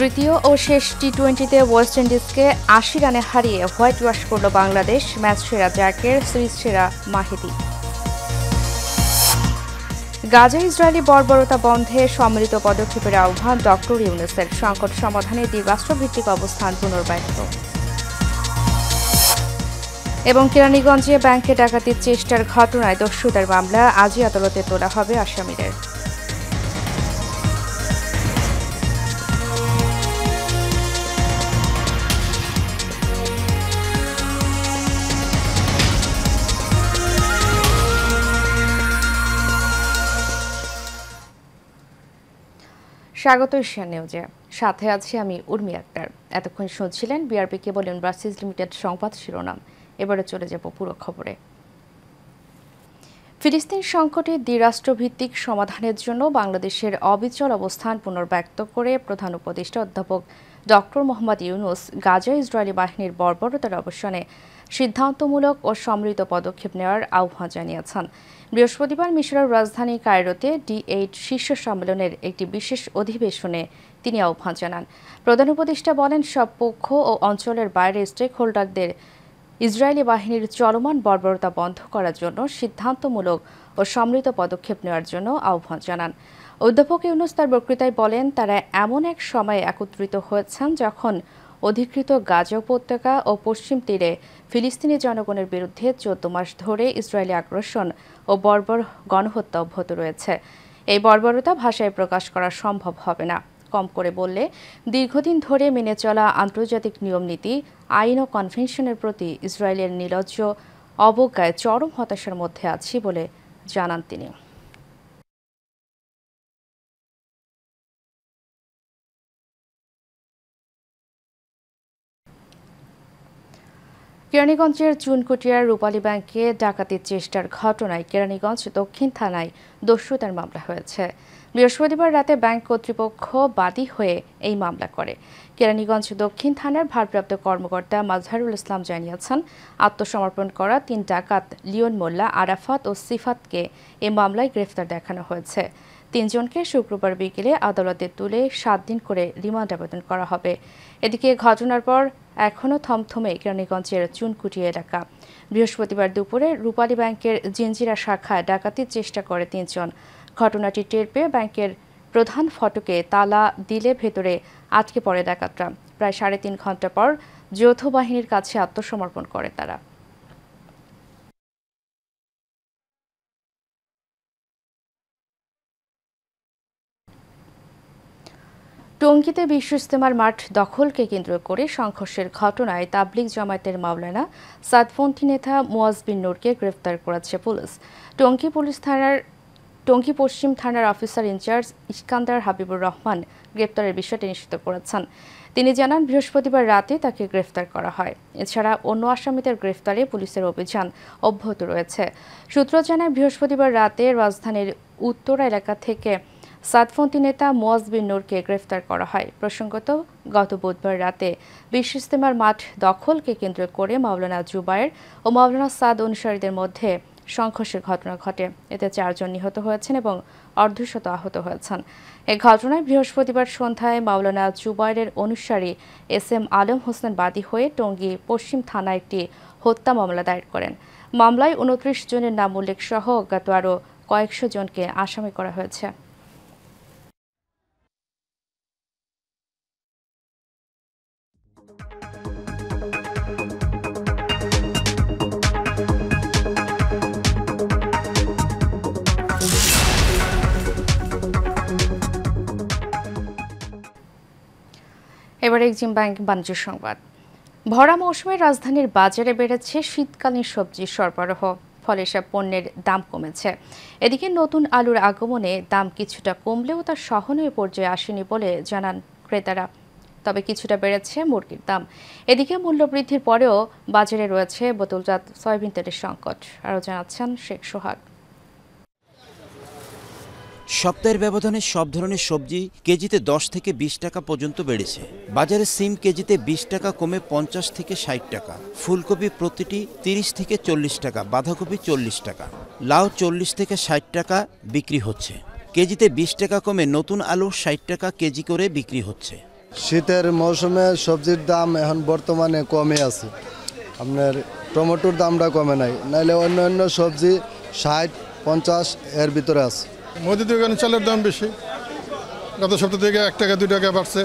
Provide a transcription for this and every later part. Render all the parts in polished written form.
তৃতীয় ও শেষ টি-20তে ওয়েস্ট ইন্ডিজকে ৮০ রানে হারিয়ে হোয়াইট ওয়াশ করল বাংলাদেশ। ম্যাচ সেরা জ্যাকের, সিরিজ সেরা মাহিদি। গাজা ইসরায়েলি বর্বরতা বন্ধে সম্মিলিত পদক্ষেপের আহ্বান ডক্টর ইউনূসের। সংকট সমাধানে দ্বিরাষ্ট্রভিত্তিক অবস্থান পুনর্ব্যক্ত। এবং কেরানীগঞ্জে ব্যাংকে ডাকাতির চেষ্টার ঘটনায় দস্যুতার মামলা আজই আদালতে তোলা হবে আসামিদের। স্বাগত এশিয়ান নিউজে, সাথে আছি আমি উর্মি আক্তার। এতক্ষণ শুনছিলেন বিআরবি কেবল ইউনিভার্সিটিজ লিমিটেড সংবাদ শিরোনাম। এবারে চলে যাব পুরো খবরে। ফিলিস্তিন সংকটে দ্বিরাষ্ট্রভিত্তিক সমাধানের জন্য বাংলাদেশের অবিচল অবস্থান পুনর্ব্যক্ত করে প্রধান উপদেষ্টা অধ্যাপক ডক্টর মোহাম্মদ ইউনূস গাজা ইসরায়েলি বাহিনীর বর্বরতার অবসানে সিদ্ধান্তমূলক ও সম্মিলিত পদক্ষেপ নেওয়ার আহ্বান জানিয়েছেন। বৃহস্পতিবার মিশরের রাজধানী কায়রোতে D8 শীর্ষ সম্মেলনের একটি বিশেষ অধিবেশনে তিনি আহ্বান জানান। প্রধান উপদেষ্টা বলেন, সব পক্ষ ও অঞ্চলের বাইরে স্টেক হোল্ডারদের ইসরায়েলি বাহিনীর চলমান বর্বরতা বন্ধ করার জন্য সিদ্ধান্তমূলক ও সম্মিলিত পদক্ষেপ নেওয়ার জন্য আহ্বান জানান। অধ্যাপক ইউনূস তার বক্তৃতায় বলেন, তারা এমন এক সময়ে একত্রিত হয়েছেন যখন অধিকৃত গাজা উপত্যকা ও পশ্চিম তীরে ফিলিস্তিনি জনগণের বিরুদ্ধে 14 মাস ধরে ইসরায়েলি আগ্রাসন ও বর্বর গণহত্যা অব্যাহত রয়েছে। এই বর্বরতা ভাষায় প্রকাশ করা সম্ভব হবে না। কম করে বললে, দীর্ঘদিন ধরে মেনে চলা আন্তর্জাতিক নিয়মনীতি, আইন ও কনভেনশনের প্রতি ইসরায়েলের নির্লজ্জ অবজ্ঞায় চরম হতাশার মধ্যে আছি বলে জানান তিনি। কেরানীগঞ্জের চুনকুটিয়ার রূপালী ব্যাংকে ডাকাতির চেষ্টার ঘটনায় কেরানীগঞ্জ দক্ষিণ থানায় দস্যুতার মামলা হয়েছে। বৃহস্পতিবার রাতে ব্যাংক কর্তৃপক্ষ বাদী হয়ে এই মামলা করে। কেরানীগঞ্জ দক্ষিণ থানার ভারপ্রাপ্ত কর্মকর্তা মাজহারুল ইসলাম জানিয়েছেন, আত্মসমর্পণ করা 3 ডাকাত লিওন মোল্লা, আরাফাত ও সিফাতকে এ মামলায় গ্রেফতার দেখানো হয়েছে। 3 জনকে শুক্রবার বিকেলে আদালতে তুলে 7 দিন করে রিমান্ড আবেদন করা হবে। এদিকে ঘটনার পর এখনও থমথমে কেরানীগঞ্জের চুনকুটিয়া এলাকা। বৃহস্পতিবার দুপুরে রূপালী ব্যাংকের জিঞ্জিরা শাখায় ডাকাতির চেষ্টা করে 3 জন। ঘটনাটি টের পেয়ে ব্যাংকের প্রধান ফটকে তালা দিলে ভেতরে আটকে পড়ে ডাকাতরা। প্রায় 3.5 ঘন্টা পর যৌথ বাহিনীর কাছে আত্মসমর্পণ করে তারা। টঙ্গীতে বিশ্ব ইজতেমার মাঠ দখলকে কেন্দ্র করে সংঘর্ষের ঘটনায় তাবলিগ জামায়াতের মাওলানা সাদপন্থী নেতা মুয়াজ বিন নূরকে গ্রেফতার করেছে পুলিশ। টঙ্গী পশ্চিম থানার অফিসার ইনচার্জ ইস্কান্দার হাবিবুর রহমান গ্রেপ্তারের বিষয়টি নিশ্চিত করেছেন। তিনি জানান, বৃহস্পতিবার রাতে তাকে গ্রেফতার করা হয়। এছাড়া অন্য আসামিদের গ্রেফতারে পুলিশের অভিযান অব্যাহত রয়েছে। সূত্র জানায়, বৃহস্পতিবার রাতে রাজধানীর উত্তরা এলাকা থেকে সাদপন্থী নেতা মুয়াজ বিন নূরকে গ্রেফতার করা হয়। প্রসঙ্গত, গত বুধবার রাতে বিশ্ব ইজতেমার মাঠ দখলকে কেন্দ্র করে মাওলানা জুবায়ের ও মাওলানা সাদ অনুসারীদের মধ্যে সংঘর্ষের ঘটনা ঘটে। এতে 4 জন নিহত হয়েছেন এবং অর্ধশত আহত হয়েছেন। এ ঘটনায় বৃহস্পতিবার সন্ধ্যায় মাওলানা জুবায়েরের অনুসারী SM আলম হোসেন বাদী হয়ে টঙ্গী পশ্চিম থানায় একটি হত্যা মামলা দায়ের করেন। মামলায় 29 জনের নাম উল্লেখ সহ অজ্ঞাত আরও কয়েকশো জনকে আসামি করা হয়েছে। এবার এক্সিম ব্যাংক বাণিজ্য সংবাদ। ভরা মৌসুমে রাজধানীর বাজারে বেড়েছে শীতকালীন সবজির সরবরাহ, ফলে সব পণ্যের দাম কমেছে। এদিকে নতুন আলুর আগমনে দাম কিছুটা কমলেও তা সহনীয় পর্যায়ে আসেনি বলে জানান ক্রেতারা। তবে কিছুটা বেড়েছে মুরগির দাম। এদিকে মূল্যবৃদ্ধির পরেও বাজারে রয়েছে বোতলজাত সয়াবিন তেলের সংকট। আরও জানাচ্ছেন শেখ সোহাগ। সপ্তাহের ব্যবধানে সব ধরনের সবজি কেজিতে 10 থেকে 20 টাকা পর্যন্ত বেড়েছে। বাজারে সিম কেজিতে 20 টাকা কমে 50 থেকে 60 টাকা, ফুলকপি প্রতিটি 30 থেকে 40 টাকা, বাঁধাকপি 40 টাকা, লাউ 40 থেকে 60 টাকা বিক্রি হচ্ছে। কেজিতে 20 টাকা কমে নতুন আলু 60 টাকা কেজি করে বিক্রি হচ্ছে। শীতের মৌসুমে সবজির দাম এখন বর্তমানে কমে আছে। আপনার টমেটোর দামটা কমে নাই, নাইলে অন্য অন্য সবজি 60-50 এর ভিতরে আছে। মুদির দোকানে চালের দাম বেশি, গত সপ্তাহ থেকে 1 টাকা 2 টাকা বাড়ছে।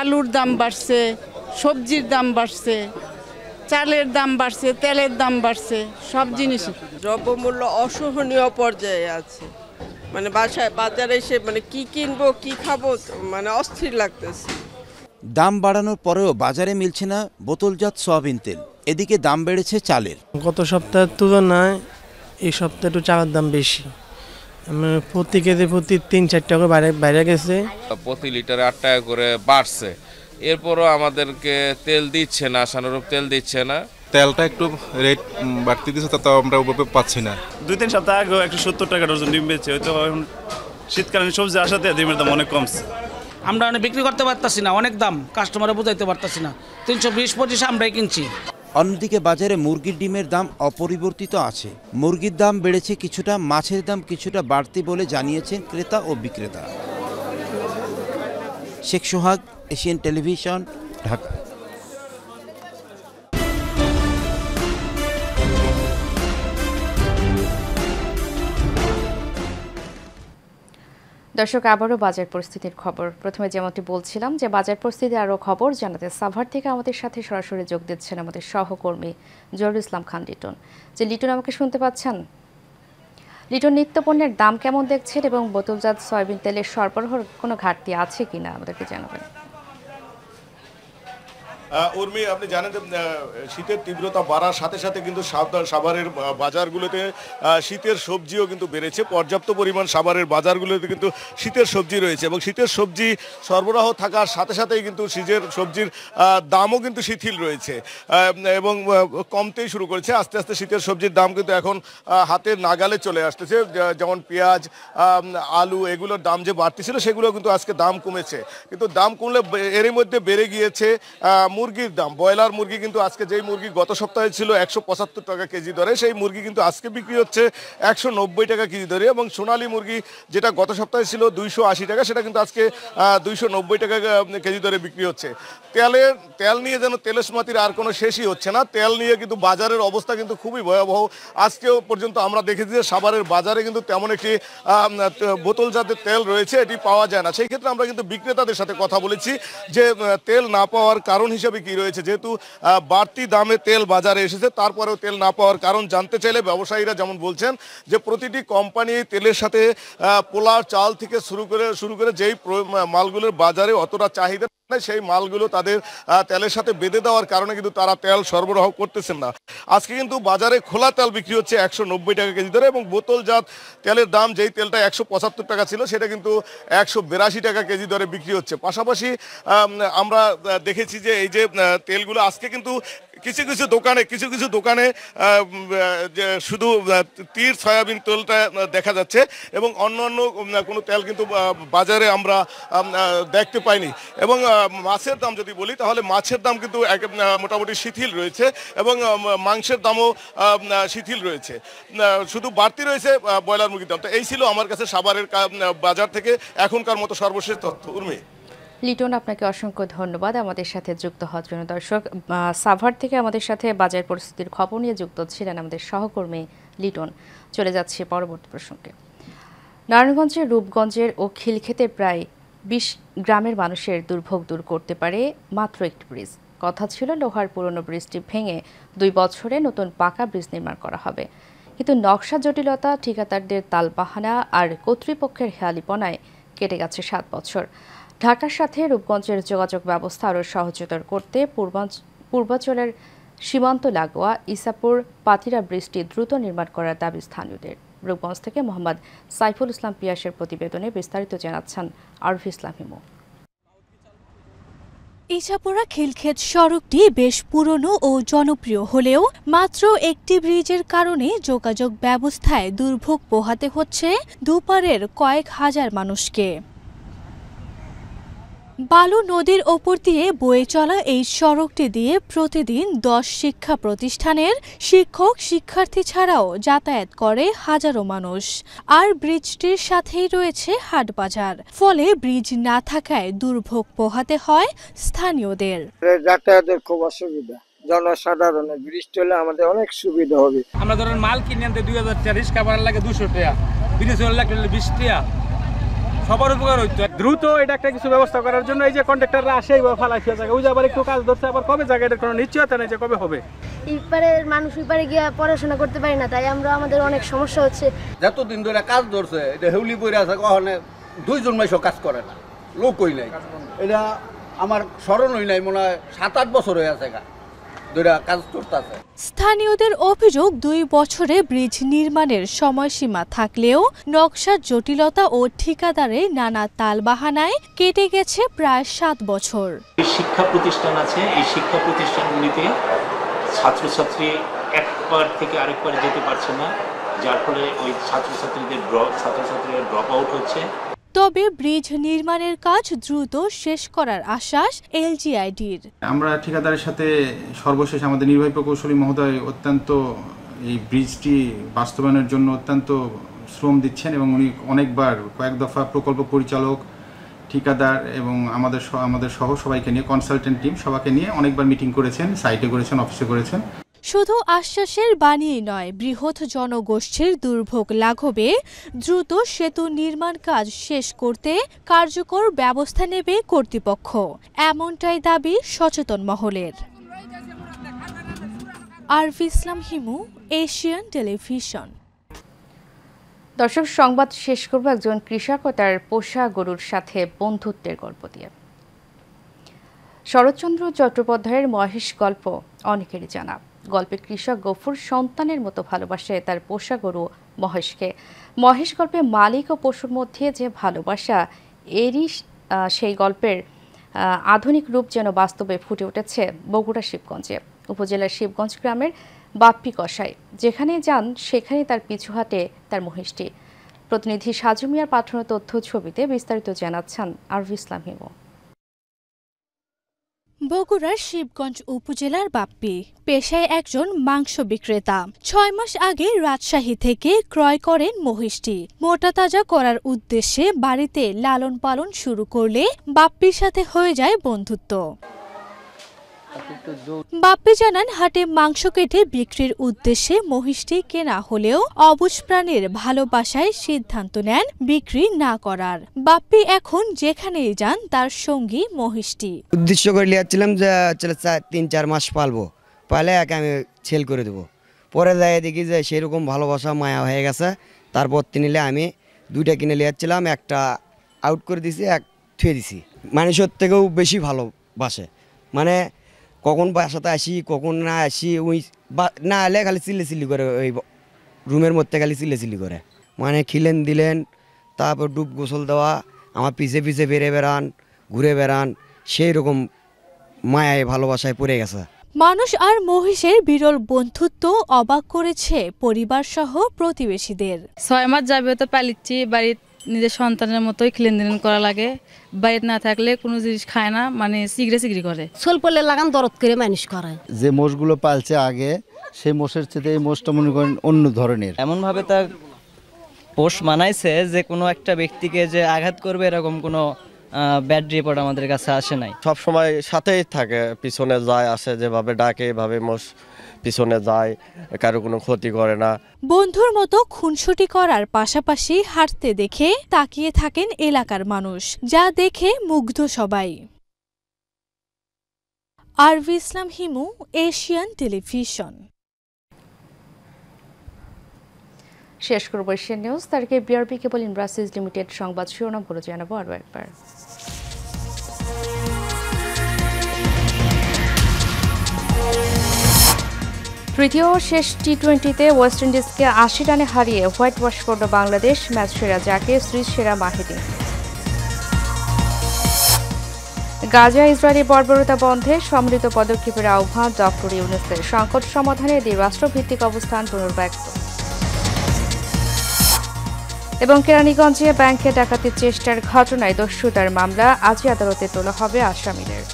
আলুর দাম বাড়ছে, সবজির দাম বাড়ছে, চালের দাম বাড়ছে, তেলের দাম বাড়ছে, সব জিনিস। দ্রব্যমূল্য অসহনীয় পর্যায়ে আছে, মানে বাজারে এসে মানে কি কিনবো কি খাবো মানে অস্থির লাগতেছে। দাম বাড়ানোর পরেও বাজারে মিলছে না বোতলজাত সয়াবিন তেল। এদিকে দাম বেড়েছে চালের। গত সপ্তাহের তুলনায় এই সপ্তাহে একটু চালের দাম বেশি, প্রতি কেজি প্রতি 3-4 টাকা বাইরে গেছে। প্রতি লিটারে 8 টাকা করে বাড়ছে, এরপরও আমাদেরকে তেল দিচ্ছে না, আশানুরূপ তেল দিচ্ছে না। তেলটা একটু রেট বাড়তি দিচ্ছে, তা আমরা ওভাবে পাচ্ছি না। 2-3 সপ্তাহ আগে 170 টাকা ডজন ডিম বেচে, হয়তো এখন শীতকালীন সবজি আসাতে ডিমের দাম অনেক কমছে। আমরা বিক্রি করতে পারতাছি না, অনেক দাম, কাস্টমারে বুঝাইতে পারতাছি না। 320-25 আমরাই কিনছি। অন্যদিকে বাজারে মুরগির ডিমের দাম অপরিবর্তিত আছে। মুরগির দাম বেড়েছে কিছুটা, মাছের দাম কিছুটা বাড়তি বলে জানিয়েছেন ক্রেতা ও বিক্রেতা। শেখ সোহাগ, এশিয়ান টেলিভিশন, ঢাকা। দর্শক, আবারও বাজার পরিস্থিতির খবর। প্রথমে যেমনটি বলছিলাম যে বাজার পরিস্থিতির আরও খবর জানাতে সাভার থেকে আমাদের সাথে সরাসরি যোগ দিচ্ছেন আমাদের সহকর্মী জহিরুল ইসলাম খান লিটন। যে লিটন, আমাকে শুনতে পাচ্ছেন? লিটন, নিত্যপণ্যের দাম কেমন দেখছেন এবং বোতলজাত সয়াবিন তেলের সরবরাহের কোনো ঘাটতি আছে কিনা আমাদেরকে জানাবেন। উর্মি, আপনি জানেন যে শীতের তীব্রতা বাড়ার সাথে সাথে কিন্তু সাভারের বাজারগুলোতে শীতের সবজিও কিন্তু বেড়েছে। পর্যাপ্ত পরিমাণ সাভারের বাজারগুলোতে কিন্তু শীতের সবজি রয়েছে এবং শীতের সবজি সরবরাহ থাকার সাথে সাথেই কিন্তু শীতের সবজির দামও কিন্তু শিথিল রয়েছে এবং কমতেই শুরু করেছে। আস্তে আস্তে শীতের সবজির দাম কিন্তু এখন হাতের নাগালে চলে আসতেছে। যেমন পেঁয়াজ, আলু, এগুলোর দাম যে বাড়তি ছিল সেগুলো কিন্তু আজকে দাম কমেছে, কিন্তু দাম কমলে এরই মধ্যে বেড়ে গিয়েছে মুরগির দাম। ব্রয়লার মুরগি কিন্তু আজকে যেই মুরগি গত সপ্তাহে ছিল 175 টাকা কেজি দরে, সেই মুরগি কিন্তু আজকে বিক্রি হচ্ছে 190 টাকা কেজি দরে। এবং সোনালী মুরগি যেটা গত সপ্তাহে ছিল 280 টাকা, সেটা কিন্তু আজকে 290 টাকা কেজি দরে বিক্রি হচ্ছে। তেল নিয়ে যেন তেলেসমাতির আর কোনো শেষই হচ্ছে না। তেল নিয়ে কিন্তু বাজারের অবস্থা কিন্তু খুবই ভয়াবহ। আজকেও পর্যন্ত আমরা দেখেছি যে সাভারের বাজারে কিন্তু তেমন একটি বোতলজাতের তেল রয়েছে, এটি পাওয়া যায় না। সেই ক্ষেত্রে আমরা কিন্তু বিক্রেতাদের সাথে কথা বলেছি যে তেল না পাওয়ার কারণ হিসেবে কি রয়েছে। যেহেতু বাড়তি দামে তেল বাজারে এসেছে, তারপরেও তেল না পাওয়ার কারণ জানতে চাইলে ব্যবসায়ীরা যেমন বলছেন যে প্রতিটি কোম্পানি তেলের সাথে পোলাও, চাল থেকে শুরু করে যেই মালগুলোর বাজারে অতটা চাহিদা, সেই মালগুলো তাদের তেলের সাথে বেঁধে দেওয়ার কারণে কিন্তু তারা তেল সরবরাহ করতেছেন না। আজকে কিন্তু বাজারে খোলা তেল বিক্রি হচ্ছে 190 টাকা কেজি দরে এবং বোতলজাত তেলের দাম, যেই তেলটা 175 টাকা ছিল, সেটা কিন্তু 182 টাকা কেজি দরে বিক্রি হচ্ছে। পাশাপাশি আমরা দেখেছি যে এই যে তেলগুলো আজকে কিন্তু কিছু কিছু দোকানে শুধু তীর সয়াবিন তেলটা দেখা যাচ্ছে এবং অন্য কোনো তেল কিন্তু বাজারে আমরা দেখতে পাইনি। এবং মাছের দাম যদি বলি, তাহলে মাছের দাম কিন্তু মোটামুটি শিথিল রয়েছে এবং মাংসের দামও শিথিল রয়েছে। শুধু বাড়তি রয়েছে ব্রয়লার মুরগির দাম। তো এই ছিল আমার কাছে সাভারের বাজার থেকে এখনকার মতো সর্বশেষ তথ্য। উর্মি। লিটন, আপনাকে অসংখ্য ধন্যবাদ আমাদের সাথে যুক্ত হওয়ার জন্য। দর্শক, সাভার থেকে আমাদের সাথে বাজার পরিস্থিতির খবর নিয়ে যুক্ত ছিলেন আমাদের সহকর্মী লিটন। চলে যাচ্ছে পরবর্তী প্রসঙ্গে। নারায়ণগঞ্জের রূপগঞ্জের ও খিলক্ষেতের প্রায় 20 গ্রামের মানুষের দুর্ভোগ দূর করতে পারে মাত্র একটি ব্রিজ। কথা ছিল লোহার পুরনো ব্রিজটি ভেঙে 2 বছরে নতুন পাকা ব্রিজ নির্মাণ করা হবে, কিন্তু নকশা জটিলতা, ঠিকাদারদের তালবাহানা আর কর্তৃপক্ষের হেয়ালিপনায় কেটে গেছে 7 বছর। ঢাকার সাথে রূপগঞ্জের যোগাযোগ ব্যবস্থা আরও সহজতর করতে পূর্বাঞ্চলের সীমান্ত লাগোয়া ইসাপুর পাতিরা ব্রিজটি দ্রুত নির্মাণ করার দাবি স্থানীয়দের। রূপগঞ্জ থেকে মোহাম্মদ সাইফুল ইসলাম পিয়াসের প্রতিবেদনে বিস্তারিত জানাচ্ছেন আরফি ইসলাম হিমু। ইছাপুরা খিলক্ষেত সড়কটি বেশ পুরনো ও জনপ্রিয় হলেও মাত্র একটি ব্রিজের কারণে যোগাযোগ ব্যবস্থায় দুর্ভোগ পোহাতে হচ্ছে দুপারের কয়েক হাজার মানুষকে। বালু নদীর ওপর দিয়ে বয়ে চলা এই সড়কটি দিয়ে প্রতিদিন 10 শিক্ষা প্রতিষ্ঠানের শিক্ষক শিক্ষার্থী ছাড়াও যাতায়াত করে হাজারো মানুষ। আর ব্রিজটির সাথেই রয়েছে হাটবাজার, ফলে ব্রিজ না থাকায় দুর্ভোগ পোহাতে হয় স্থানীয়দের। যাতায়াতের খুব অসুবিধা, জনসাধারণের ব্রিজ হলে আমাদের অনেক সুবিধা হবে। আমরা ধরেন মাল কিনে আনতে 2000 টাকা, রিক্সা ভাড়া লাগে 200 টাকা, ব্রিজ হলে লাগলে 20 টাকা, সবার উপকার হইতো। দ্রুত এটা একটা কিছু ব্যবস্থা করার জন্য এই যে কন্ট্রাক্টররা আসে এইভাবে ফালাইছে জায়গা, ওই যে আবার একটু কাজ ধরছে, আবার কবে জায়গা, এটার কোনো নিশ্চয়তা নেই যে কবে হবে। ইপারের মানুষ ইপারে গিয়ে পড়াশোনা করতে পারি না, তাই আমরা আমাদের অনেক সমস্যা হচ্ছে। যতদিন ধরে কাজ ধরছে এটা হেউলি পড়ে আছে, কখনো 2 জন মাইসও কাজ করে না, লোকই নাই। এটা আমার স্মরণই নাই, মনে হয় 7-8 বছর হয়ে আছে স্থানীয়দের অভিযোগ 2 বছরে ব্রিজ নির্মাণের সময়সীমা থাকলেও নকশার জটিলতা ও ঠিকাদারের নানা তালবাহানায় কেটে গেছে প্রায় 7 বছর। শিক্ষা প্রতিষ্ঠান আছে, এই শিক্ষা প্রতিষ্ঠানগুলিতে ছাত্রছাত্রী একবার থেকে আরেকবার যেতে পারছে না, যার ফলে ওই ছাত্রছাত্রীদের ড্রপ আউট হচ্ছে। তবে ব্রিজ নির্মাণের কাজ দ্রুত শেষ করার আশ্বাস এলজিআইডির। আমরা ঠিকাদারের সাথে সর্বশেষ আমাদের নির্বাহী প্রকৌশলী মহোদয় অত্যন্ত এই ব্রিজটি বাস্তবায়নের জন্য অত্যন্ত শ্রম দিচ্ছেন এবং উনি অনেকবার কয়েক দফা প্রকল্প পরিচালক, ঠিকাদার এবং আমাদের সহ সবাইকে নিয়ে, কনসালটেন্ট টিম সবাইকে নিয়ে অনেকবার মিটিং করেছেন, সাইটে করেছেন, অফিসে করেছেন। শুধু আশ্বাসের বাণীই নয়, বৃহৎ জনগোষ্ঠীর দুর্ভোগ লাঘবে দ্রুত সেতু নির্মাণ কাজ শেষ করতে কার্যকর ব্যবস্থা নেবে কর্তৃপক্ষ, এমনটাই দাবি সচেতন মহলের। RV Islam Himu, Asian television. দর্শক, সংবাদ শেষ করব একজন কৃষক ও তার পোষা গরুর সাথে বন্ধুত্বের গল্প দিয়ে। শরৎচন্দ্র চট্টোপাধ্যায়ের মহেশ গল্প অনেকেরই জানা। গল্পে কৃষক গফুর সন্তানের মতো ভালোবাসে তার পোষা গরু মহেশকে। মহেশ গল্পে মালিক ও পশুর মধ্যে যে ভালোবাসা, এরই সেই গল্পের আধুনিক রূপ যেন বাস্তবে ফুটে উঠেছে বগুড়া শিবগঞ্জে। উপজেলার শিবগঞ্জ গ্রামের বাপ্পি কসাই যেখানে যান সেখানে তার পিছু হাঁটে তার মহিষটি। প্রতিনিধি সাজু মিয়ার পাঠানো তথ্য ছবিতে বিস্তারিত জানাচ্ছেন আরভি ইসলাম হিমু। বগুড়ার শিবগঞ্জ উপজেলার বাপ্পি পেশায় একজন মাংস বিক্রেতা। 6 মাস আগে রাজশাহী থেকে ক্রয় করেন মহিষটি। মোটা তাজা করার উদ্দেশ্যে বাড়িতে লালন পালন শুরু করলে বাপ্পির সাথে হয়ে যায় বন্ধুত্ব। বাপ্পি জানান, হাটে মাংস কেটে বিক্রির উদ্দেশ্যে মহিষটি কেনা হলেও অবুঝ প্রাণীর ভালোবাসায় সিদ্ধান্ত নেন বিক্রি না করার। বাপ্পি এখন যেখানেই যান তার সঙ্গী মহিষটি। উদ্দেশ্য করে লিয়াচ্ছিলাম যে 3-4 মাস পালবো, পালে একে আমি সেল করে দেবো। পরে যাই দেখি যে সেরকম ভালোবাসা মায়া হয়ে গেছে। তারপর নিলে আমি 2টা কিনে লিয়াচ্ছিলাম, একটা আউট করে দিছি, এক থুয়ে দিছি। মানুষের থেকেও বেশি ভালোবাসে, মানে কখন বাসাতে আসি কখন না আসি, ওই না এলে খালি চিল্লি করে, ওই রুমের মধ্যে খালি চিল্লি করে, মানে খিলেন দিলেন, তারপর ডুব গোসল দেওয়া, আমার পিছে পিছে বেড়ান, ঘুরে বেড়ান, সেই রকম মায়ায় ভালোবাসায় পড়ে গেছে। মানুষ আর মহিষের বিরল বন্ধুত্ব অবাক করেছে পরিবার সহ প্রতিবেশীদের। 6 মাস যাবে তো পালিচ্ছি, বাড়ির নিজের সন্তানের মতোই লেনদেন করা লাগে। বাড়িতে না থাকলে কোনো জিনিস খায় না, মানে সিগড়ি করে সোল পড়লে লাগান দরদ করে মানুষ করায়। যে মোষগুলো পালছে আগে, সেই মোষের চেয়ে এই মোষটা মনে করেন অন্য ধরনের। এমনভাবে তার পোষ মানাইছে যে কোনো একটা ব্যক্তিকে যে আঘাত করবে এরকম কোনো ব্যাড রিপোর্ট আমাদের কাছে আসে নাই। সব সময় সাথেই থাকে, পিছনে যায় আসে, যেভাবে ডাকে এভাবে মোষ পিছনে যায়, কারো কোনো ক্ষতি করে না। বন্ধুর মতো খুনসুটি করার পাশাপাশি হাঁটতে দেখে তাকিয়ে থাকেন এলাকার মানুষ, যা দেখে মুগ্ধ সবাই। Arvi Islam Himu, Asian Television. শেষ করব এশিয়ান নিউজ। তারকে বিআরবি কেবল ইন্ডাস্ট্রিজ লিমিটেড সংবাদ শিরোনামগুলো জানাবো আরও একবার। তৃতীয় শেষ টি-20তে ওয়েস্ট ইন্ডিজকে 80 রানে হারিয়ে হোয়াইট ওয়াশ করল বাংলাদেশ। ম্যাচ সেরা জাকির, সিরিজ সেরা মাহিদি। গাজা ইসরায়েলি বর্বরতা বন্ধে সম্মিলিত পদক্ষেপের আহ্বান ডক্টর ইউনূসের। সংকট সমাধানে দ্বিরাষ্ট্রভিত্তিক অবস্থান পুনর্ব্যক্ত। এবং কেরানীগঞ্জে ব্যাংকে ডাকাতির চেষ্টার ঘটনায় দস্যুতার মামলা আজই আদালতে তোলা হবে আসামিদের।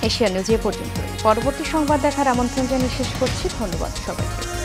এশিয়া নিউজ এ পর্যন্ত। পরবর্তী সংবাদ দেখার আমন্ত্রণ জানিয়ে শেষ করছি। ধন্যবাদ সবাইকে।